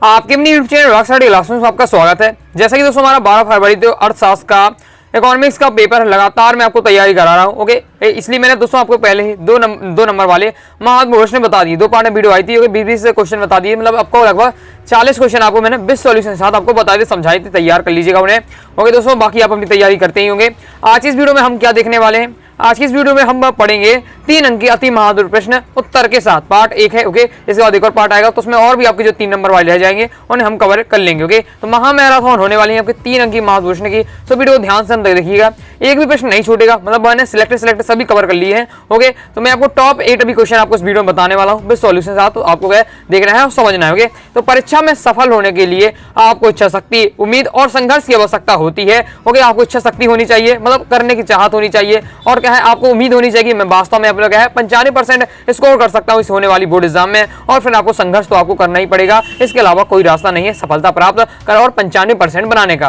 आपके अपनी YouTube channel rock study classes में आपका स्वागत है। जैसा कि दोस्तों हमारा 12 फरवरी तो अर्थशास्त्र का इकोनॉमिक्स का पेपर लगातार मैं आपको तैयारी करा रहा हूँ। ओके, इसलिए मैंने दोस्तों आपको पहले ही दो नंबर वाले महत्वपूर्ण प्रश्न बता दिए। 2 पार्ट में वीडियो आई थी, 20 से क्वेश्चन बता दिए, मतलब आपको लगभग 40 क्वेश्चन आपको मैंने 20 सॉल्यूशन के साथ आपको बता दिए, समझाई थी, तैयार कर लीजिएगा उन्हें। ओके दोस्तों, बाकी आप अपनी तैयारी करते ही होंगे। आज इस वीडियो में हम क्या देखने वाले हैं? आज की इस वीडियो में हम पढ़ेंगे 3 अंक के अति महत्वपूर्ण प्रश्न उत्तर के साथ। पार्ट 1 है। ओके, इसके बाद एक और पार्ट आएगा तो उसमें और भी आपके जो 3 नंबर वाले रह जाएंगे उन्हें हम कवर कर लेंगे। ओके, तो महामैराथन होने वाली है आपके 3 अंक की महत्वपूर्ण प्रश्न की, तो वीडियो ध्यान से अंत तक देखिएगा, एक भी प्रश्न नहीं छूटेगा। मतलब मैंने सिलेक्टेड सभी कवर कर लिए हैं। ओके, तो मैं आपको टॉप 8 अभी क्वेश्चन आपको इस वीडियो में बताने वाला हूँ, सॉल्यूशन साथ, तो आपको क्या देखना है और समझना है। ओके, तो परीक्षा में सफल होने के लिए आपको इच्छा शक्ति, उम्मीद और संघर्ष की आवश्यकता होती है। ओके, आपको इच्छा शक्ति होनी चाहिए, मतलब करने की चाहत होनी चाहिए, और क्या है आपको उम्मीद होनी चाहिए मैं वास्तव में अपना क्या है 95% स्कोर कर सकता हूं इस होने वाली बोर्ड एग्जाम में, और फिर आपको संघर्ष तो आपको करना ही पड़ेगा, इसके अलावा कोई रास्ता नहीं है सफलता प्राप्त कर और 95% बनाने का।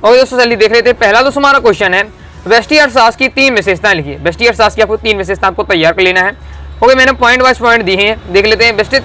और दोस्तों चलिए देख लेते हैं। पहला दोस्तों हमारा क्वेश्चन है, व्यष्टि अर्थशास्त्र की 3 विशेषताएं लिखिए। व्यष्टि अर्थशास्त्र की आपको 3 विशेषता आपको तैयार कर लेना है। ओके, मैंने पॉइंट वाइज पॉइंट दिए हैं, देख लेते हैं। व्यष्टि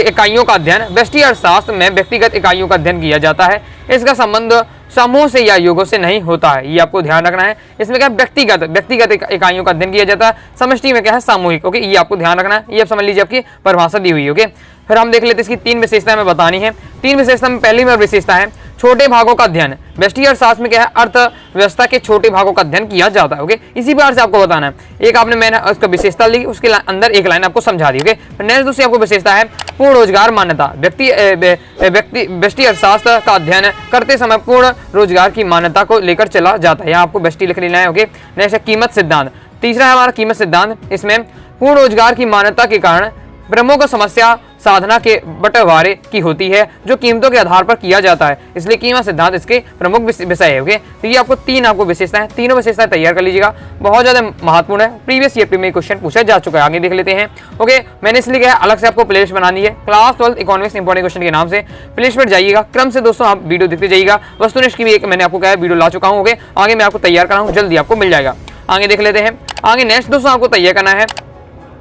इकाइयों का अध्ययन, व्यष्टि अर्थशास्त्र में व्यक्तिगत इकाइयों का अध्ययन किया जाता है, इसका संबंध समूह से या योगों से नहीं होता है, ये आपको ध्यान रखना है। इसमें क्या व्यक्तिगत इकाइयों का अध्ययन किया जाता है, समष्टि में क्या है सामूहिक। ओके, ये आपको ध्यान रखना है, ये आप समझ लीजिए आपकी परिभाषा दी हुई है। ओके, फिर हम देख लेते हैं इसकी 3 विशेषताएं में बतानी है। 3 विशेषता में पहली में विशेषता है छोटे भागों का अध्ययन। व्यष्टि अर्थशास्त्र में क्या है अर्थव्यवस्था के छोटे भागों का अध्ययन किया जाता है। ओके, इसी बार से आपको बताना है। एक आपने मैंने उसका विशेषता ली, उसके अंदर एक लाइन आपको समझा दी। ओके, नेक्स्ट दूसरी आपको विशेषता है पूर्ण रोजगार मान्यता। व्यष्टि अर्थशास्त्र का अध्ययन करते समय पूर्ण रोजगार की मान्यता को लेकर चला जाता है, यहाँ आपको व्यष्टि लिख लेना है। ओके, नेक्स्ट है कीमत सिद्धांत। तीसरा है हमारा कीमत सिद्धांत। इसमें पूर्ण रोजगार की मान्यता के कारण प्रमुख समस्या साधना के बंटवारे की होती है जो कीमतों के आधार पर किया जाता है, इसलिए कीमत सिद्धांत इसके प्रमुख विषय है। ओके, तो ये आपको 3 आपको विशेषताएं, तीनों विशेषताएं तैयार कर लीजिएगा, बहुत ज्यादा महत्वपूर्ण है, प्रीवियस ईयर में क्वेश्चन पूछा जा चुका है। आगे देख लेते हैं। ओके, मैंने इसलिए क्या अलग से आपको प्लेलिस्ट बनानी है, क्लास 12 इकोनॉमिक्स इंपॉर्टेंट क्वेश्चन के नाम से प्लेलिस्ट पर जाइएगा, क्रम से दोस्तों आप वीडियो देखते जाइएगा। वस्तुनिष्ठ की भी एक मैंने आपको क्या वीडियो ला चुका हूँ। ओके, आगे मैं आपको तैयार कर रहा हूँ, जल्दी आपको मिल जाएगा। आगे देख लेते हैं। आगे नेक्स्ट दोस्तों आपको तैयार करना है,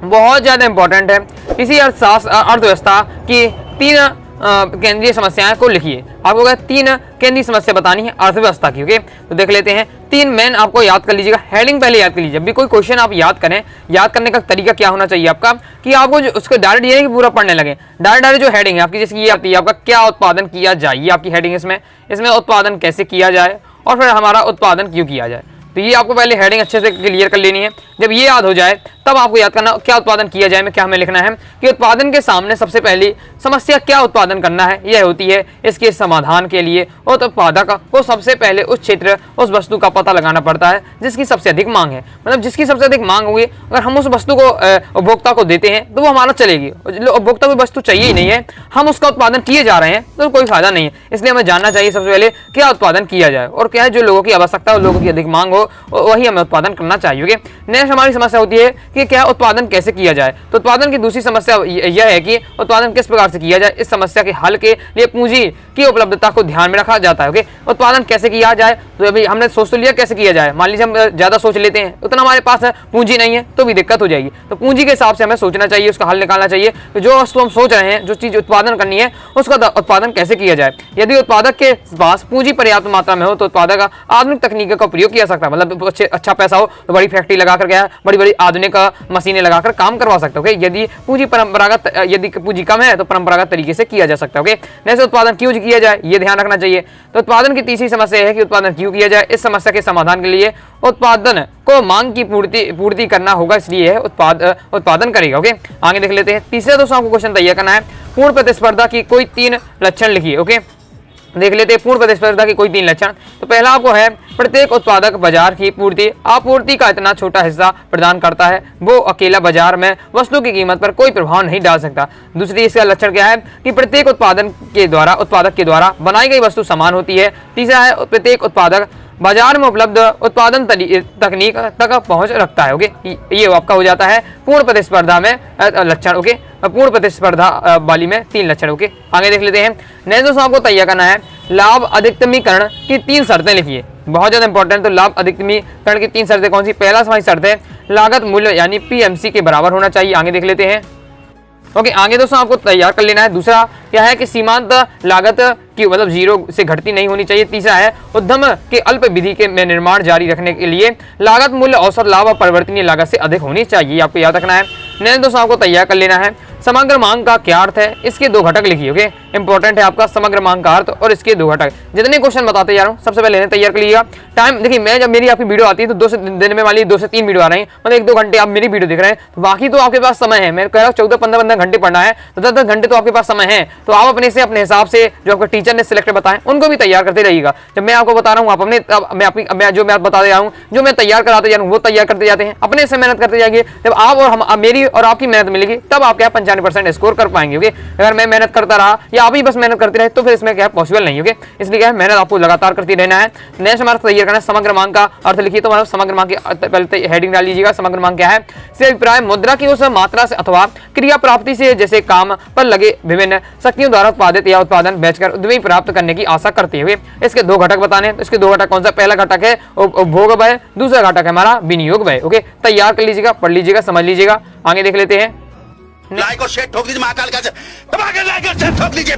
बहुत ज्यादा इंपॉर्टेंट है, इसी अर्थव्यवस्था की 3 केंद्रीय समस्याएं को लिखिए। आपको क्या 3 केंद्रीय समस्या बतानी है अर्थव्यवस्था की। ओके, तो देख लेते हैं। 3 मेन आपको याद कर लीजिएगा, हेडिंग पहले याद कर लीजिए। जब भी कोई क्वेश्चन आप याद करें, याद करने का तरीका क्या होना चाहिए आपका कि आपको उसको डायरेक्ट ये पूरा पढ़ने लगे। डायरेक्ट जो हेडिंग है आपकी, जैसे ये आती है आपका क्या उत्पादन किया जाए, ये आपकी हेडिंग। इसमें उत्पादन कैसे किया जाए और फिर हमारा उत्पादन क्यों किया जाए, तो ये आपको पहले हेडिंग अच्छे से क्लियर कर लेनी है। जब ये याद हो जाए तब आपको याद करना क्या उत्पादन किया जाए में क्या हमें लिखना है कि उत्पादन के सामने सबसे पहली समस्या क्या उत्पादन करना है यह होती है। इसके समाधान के लिए उत्पादक को सबसे पहले उस क्षेत्र उस वस्तु का पता लगाना पड़ता है जिसकी सबसे अधिक मांग है। मतलब जिसकी सबसे अधिक मांग होगी, अगर हम उस वस्तु को उपभोक्ता को देते हैं तो वो हमारा चलेगी। उपभोक्ता को वस्तु चाहिए ही नहीं है, हम उसका उत्पादन किए जा रहे हैं तो कोई फायदा नहीं है। इसलिए हमें जानना चाहिए सबसे पहले क्या उत्पादन किया जाए और क्या है जो लोगों की आवश्यकता हो, लोगों की अधिक मांग हो, वही हमें उत्पादन करना चाहिए। नेक्स्ट हमारी समस्या होती है कि क्या उत्पादन कैसे किया जाए। तो उत्पादन की दूसरी समस्या यह है कि उत्पादन किस प्रकार से किया जाए। इस समस्या के हल के लिए पूंजी की उपलब्धता को ध्यान में रखा जाता है। ओके, उत्पादन कैसे किया जाए, तो अभी हमने सोच तो लिया कैसे किया जाए। मान लीजिए हम ज्यादा सोच लेते हैं, उतना हमारे पास पूंजी नहीं है तो भी दिक्कत हो जाएगी। तो पूंजी के हिसाब से हमें सोचना चाहिए, उसका हल निकालना चाहिए। तो जो वस्तु हम सोच रहे हैं, जो चीज उत्पादन करनी है, उसका उत्पादन कैसे किया जाए। यदि उत्पादक के पास पूंजी पर्याप्त मात्रा में हो तो उत्पादक आधुनिक तकनीकों का प्रयोग किया सकता है। मतलब अच्छा पैसा हो तो बड़ी फैक्ट्री लगाकर गया, बड़ी बड़ी आधुनिक मशीनें लगाकर काम करवा सकते हो। यदि पूंजी कम है तो परंपरागत तरीके से किया जा सकता है। जैसे उत्पादन क्यों किया जाए ये ध्यान रखना चाहिए। तो उत्पादन की तीसरी समस्या है कि उत्पादन क्यों किया जाए। इस समस्या के समाधान के लिए उत्पादन को मांग की पूर्ति करना होगा, इसलिए उत्पादन करेगा। ओके, आगे देख लेते हैं। तीसरा दोस्तों आपको क्वेश्चन तैयार करना है, पूर्ण प्रतिस्पर्धा की कोई 3 लक्षण लिखिए। ओके, देख लेते हैं पूर्ण प्रतिस्पर्धा की कोई 3 लक्षण। तो पहला आपको है प्रत्येक उत्पादक बाजार की आपूर्ति का इतना छोटा हिस्सा प्रदान करता है वो अकेला बाजार में वस्तु की कीमत पर कोई प्रभाव नहीं डाल सकता। दूसरी इसका लक्षण क्या है कि प्रत्येक उत्पादक के द्वारा बनाई गई वस्तु समान होती है। तीसरा है प्रत्येक उत्पादक बाजार में उपलब्ध उत्पादन तकनीक तक पहुंच रखता है। ओके, ये आपका हो जाता है पूर्ण प्रतिस्पर्धा में लक्षण। ओके, पूर्ण प्रतिस्पर्धा वाली में 3 लक्षण। ओके, आगे देख लेते हैं। नेक्स्ट दोस्तों आपको तैयार करना है लाभ अधिकतमीकरण की 3 शर्तें लिखिए, बहुत ज्यादा इंपॉर्टेंट। तो लाभ अधिकतमीकरण की 3 शर्तें कौन सी। पहला हमारी शर्त है लागत मूल्य यानी PMC के बराबर होना चाहिए। आगे देख लेते हैं। ओके, आगे दोस्तों आपको तैयार कर लेना है। दूसरा क्या है कि सीमांत लागत की मतलब 0 से घटती नहीं होनी चाहिए। तीसरा है उद्यम के अल्प विधि के में निर्माण जारी रखने के लिए लागत मूल्य औसत लाभ और परिवर्तनीय लागत से अधिक होनी चाहिए, आपको याद रखना है। नहीं दोस्तों आपको तैयार कर लेना है। समग्र मांग का क्या अर्थ है, इसके 2 घटक लिखिए। ओके, इंपॉर्टेंट है आपका समग्र मांग का अर्थ और इसके 2 घटक। जितने क्वेश्चन बताते जा रहा हूँ सबसे पहले इन्हें तैयार कर लीजिएगा। टाइम देखिए, मैं जब मेरी आपकी वीडियो आती है तो 2 से दिन में वाली 2 से 3 वीडियो आ रही है, मतलब 1-2 घंटे आप मेरी वीडियो देख रहे हैं, तो बाकी तो आपके पास समय है। मैं कह रहा हूँ 14-15 घंटे पढ़ना है तो 10-10 घंटे तो आपके पास समय है। तो आप अपने से अपने हिसाब से जो आपको टीचर ने सिलेक्ट बताए उनको भी तैयार करते रहिएगा। जब मैं आपको बता रहा हूँ आप अपने मैं जो मैं बताते जा रहा हूँ, जो मैं तैयार कराते जा रहा हूँ वो तैयार करते जाते हैं, अपने से मेहनत करते जाइए। जब आप और हम मेरी और आपकी मेहनत मिलेगी तब आप क्या 95% स्कोर कर पाएंगे। ओके, अगर मैं मेहनत करता रहा या आप ही बस मेहनत करते रहे तो फिर इसमें क्या पॉसिबल नहीं। ओके, इसलिए क्या है मेहनत आपको लगातार करती रहना है। नेक्स्ट हमारा तैयार करना है समग्र मांग का अर्थ लिखिए। तो हमारा समग्र मांग की पहले हेडिंग डाल लीजिएगा। समग्र मांग क्या है, से अभिप्राय मुद्रा की उस मात्रा से अथवा क्रिया प्राप्ति से जैसे काम पर लगे विभिन्न शक्तियों द्वारा उत्पादित या उत्पादन बेचकर उद्यमी प्राप्त करने की आशा करते हुए। इसके 2 घटक बताने हैं। तो इसके 2 घटक कौन सा, पहला घटक है उपभोग व्यय, दूसरा घटक है हमारा विनियोग व्यय। ओके, तैयार कर लीजिएगा, पढ़ लीजिएगा, समझ लीजिएगा। आगे देख लेते हैं। लाइक और शेयर ठोक दीजिए, महाकाल का लाइक और शेयर ठोक लीजिए।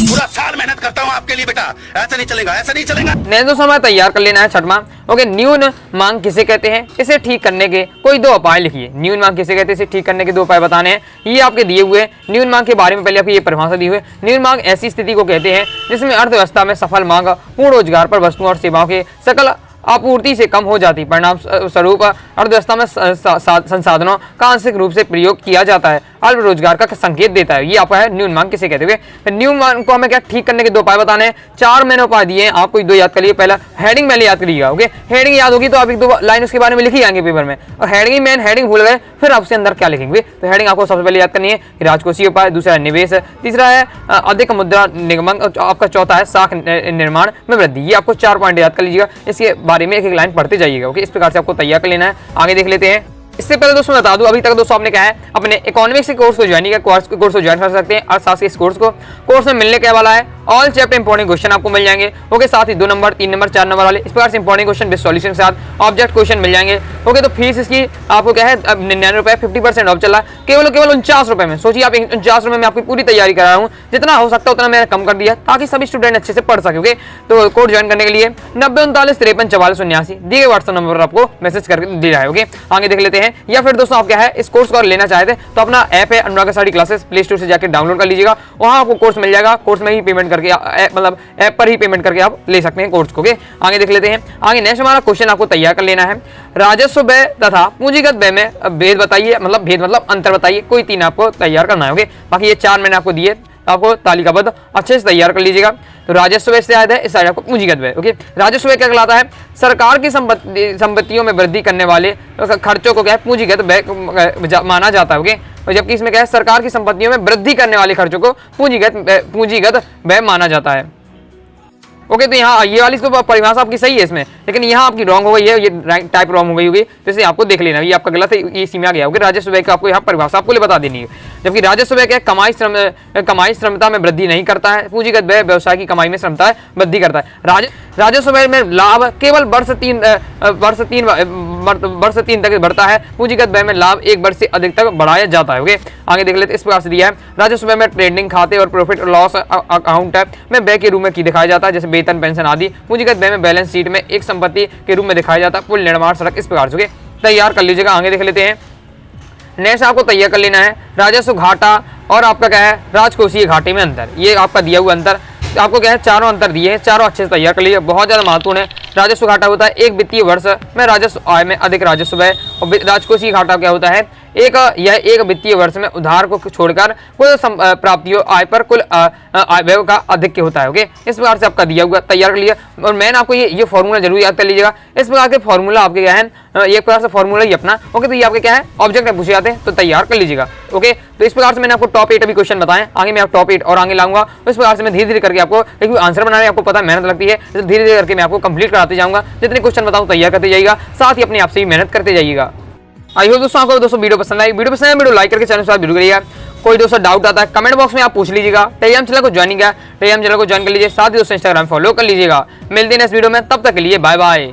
पूरा साल मेहनत करता हूं आपके लिए बेटा, ऐसा नहीं चलेगा, ऐसा नहीं चलेगा। नहीं दोस्तों हमें तैयार कर लेना है 6वां। ओके, न्यून मांग किसे कहते हैं, इसे ठीक करने के कोई 2 उपाय लिखिए। न्यून मांग किसे कहते हैं, इसे ठीक करने के 2 उपाय बताने हैं। ये आपके दिए हुए न्यून मांग के बारे में पहले आपको ये परिभाषा दी हुई है। न्यून मांग ऐसी स्थिति को कहते हैं जिसमें अर्थव्यवस्था में सफल मांग पूर्ण रोजगार पर वस्तुओं और सेवाओं के सकल आपूर्ति से कम हो जाती, परिणाम स्वरूप अर्थव्यवस्था में संसाधनों का आंशिक रूप से प्रयोग किया जाता है, अल्प रोजगार का संकेत देता है। ये आपका है न्यून मांग किसे कहते हैं। न्यून मांग को हमें क्या ठीक करने के 2 उपाय बताने हैं। 4 मैंने उपाय दिए हैं, आपको 2 याद कर लिए। पहला हेडिंग पहले याद करिएगा। ओके, हेडिंग याद होगी तो आप 1-2 लाइन उसके बारे में लिखी जाएंगे पेपर में, और हेडिंग मेन हेडिंग भूल गए फिर आपसे अंदर क्या लिखेंगे। तो हेडिंग आपको सबसे पहले याद करनी है राजकोषीय उपाय, दूसरा है निवेश, तीसरा है अधिक मुद्रा निगमन, आपका चौथा है साख निर्माण में वृद्धि। ये आपको 4 पॉइंट याद कर लीजिएगा, इसके बारे में एक लाइन पढ़ते जाइएगा। ओके, इस प्रकार से आपको तैयार कर लेना है। आगे देख लेते हैं। इससे पहले दोस्तों बता दूं, अभी तक दोस्तों आपने क्या है अपने इकोनॉमिक्स के कोर्स को ज्वाइन किया, कोर्स को ज्वाइन कर सकते हैं। अर्थशास्त्र इस कोर्स में मिलने के वाला है ऑल चैप्टर इंपॉर्टेंट क्वेश्चन आपको मिल जाएंगे। ओके, साथ ही 2 नंबर 3 नंबर 4 नंबर वाले इस प्रकार से इंपॉर्टेंट क्वेश्चन विद सॉल्यूशन के साथ ऑब्जेक्ट क्वेश्चन मिल जाएंगे। ओके, तो फीस इसकी आपको क्या है 99 रुपए, 50% ऑफ चल रहा है, केवल 49 रुपए में। सोचिए आप 49 रुपए में आपकी पूरी तैयारी करा रहा हूँ, जितना हो सकता है उतना मैंने कम कर दिया ताकि सभी स्टूडेंट अच्छे से पढ़ सके। ओके, तो कोर्स ज्वाइन करने के लिए 90 39 53 44 79 दिए व्हाट्सएप नंबर पर आपको मैसेज करके दे रहा है। ओके, आगे देख लेते हैं। या फिर दोस्तों आप क्या है इस कोर्स को लेना चाहते हैं तो अपना ऐप है अनुराग स्टडी क्लासेस, प्ले स्टोर से जाकर डाउनलोड कर लीजिएगा, वहां आपको कोर्स मिल जाएगा। कोर्स में ही पेमेंट करके मतलब ऐप पर ही पेमेंट करके आप ले सकते हैं कोर्स को। ओके, आगे देख लेते हैं। आगे नेक्स्ट हमारा क्वेश्चन आपको तैयार कर लेना है। राजस्व व्यय तथा पूंजीगत व्यय में भेद बताइए, मतलब अंतर बताइए। कोई 3 आपको तैयार करना है। ओके, बाकी ये 4 मैंने आपको दिए, आपको तालिकाबद्ध अच्छे से तैयार कर लीजिएगा। तो राजस्व व्यय से आया है, इस साइड आपको पूंजीगत व्यय। ओके, राजस्व व्यय क्या कहलाता है, सरकार की संपत्तियों में वृद्धि करने वाले खर्चों को क्या है पूंजीगत व्यय माना जाता है। ओके, और जबकि इसमें क्या है सरकार की संपत्तियों में वृद्धि करने वाले खर्चों को पूंजीगत व्यय माना जाता है। ओके, तो यहाँ ये वाली इसको परिभाषा आपकी सही है इसमें, लेकिन यहाँ आपकी रॉन्ग हो गई है, ये टाइप रॉन्ग हो गई होगी, तो इसे आपको देख लेना, ये आपका गलत है, ये इसी में आ गया। ओके, राजस्व व्यय का आपको यहाँ परिभाषा आपको बता देनी है। जबकि राजस्व व्यय क्या है कमाई श्रमता में वृद्धि नहीं करता है, पूंजीगत व्यय व्यवसाय की कमाई में श्रमता वृद्धि करता है। राजस्व व्यय में लाभ केवल वर्ष 3 तक बढ़ता है, पूंजीगत व्यय में लाभ 1 वर्ष से अधिक तक बढ़ाया जाता है। ओके, आगे देख लेते हैं। इस प्रकार से दिया है राजस्व व्यय में ट्रेडिंग खाते और प्रॉफिट और लॉस अकाउंट में व्यय के रूप में की दिखाया जाता है, जैसे वेतन पेंशन आदि। पूंजीगत व्यय में बैलेंस शीट में एक संपत्ति के रूप में दिखाया जाता है, पुल निर्माण सड़क, इस प्रकार से तैयार कर लीजिएगा। आगे देख लेते हैं। नेक्स्ट आपको तैयार कर लेना है राजस्व घाटा और आपका क्या है राजकोषीय घाटे में अंतर। ये आपका दिया हुआ अंतर, आपको क्या है चारों अंतर दिए हैं, चारों अच्छे से तैयार कर लीजिए, बहुत ज्यादा महत्वपूर्ण है। राजस्व घाटा होता है एक वित्तीय वर्ष में राजस्व आय में अधिक राजस्व है, और राजकोषीय घाटा क्या होता है एक वित्तीय वर्ष में उधार को छोड़कर कुल प्राप्तियों आय पर कुल आय व्यय का अधिक होता है। ओके, इस प्रकार से आपका दिया हुआ तैयार कर लिया। और मैंने आपको ये फॉर्मूला जरूर याद कर लीजिएगा। इस प्रकार के फॉर्मूला आपके क्या है एक प्रकार से फॉर्मूला ही अपना। ओके, तो ये आपके क्या है ऑब्जेक्ट में पूछे जाते हैं, तो तैयार कर लीजिएगा। ओके, तो इस प्रकार से मैंने आपको टॉप 8 अभी क्वेश्चन बताएं, आगे मैं टॉप 8 और आगे लाऊंगा। तो इस प्रकार से मैं धीरे धीरे करके आपको एक आंसर बनाने आपको पता मेहनत लगती है, धीरे धीरे करके मैं आपको कंप्लीट कराते जाऊंगा। जितने क्वेश्चन बताऊं तैयार करते जाइएगा, साथ ही अपने आप से भी मेहनत करते जाइएगा। आई होप दोस्तों आपको वीडियो पसंद आई, वीडियो लाइक करके चैनल सब्सक्राइब जरूर करिएगा। कोई दोस्तों डाउट आता है कमेंट बॉक्स में आप पूछ लीजिएगा। टेलीग्राम चैनल को ज्वाइन कर लीजिए, साथ ही दोस्तों इंस्टाग्राम फॉलो कर लीजिएगा। मिलते हैं नेक्स्ट वीडियो में, तब तक के लिए बाय बाय।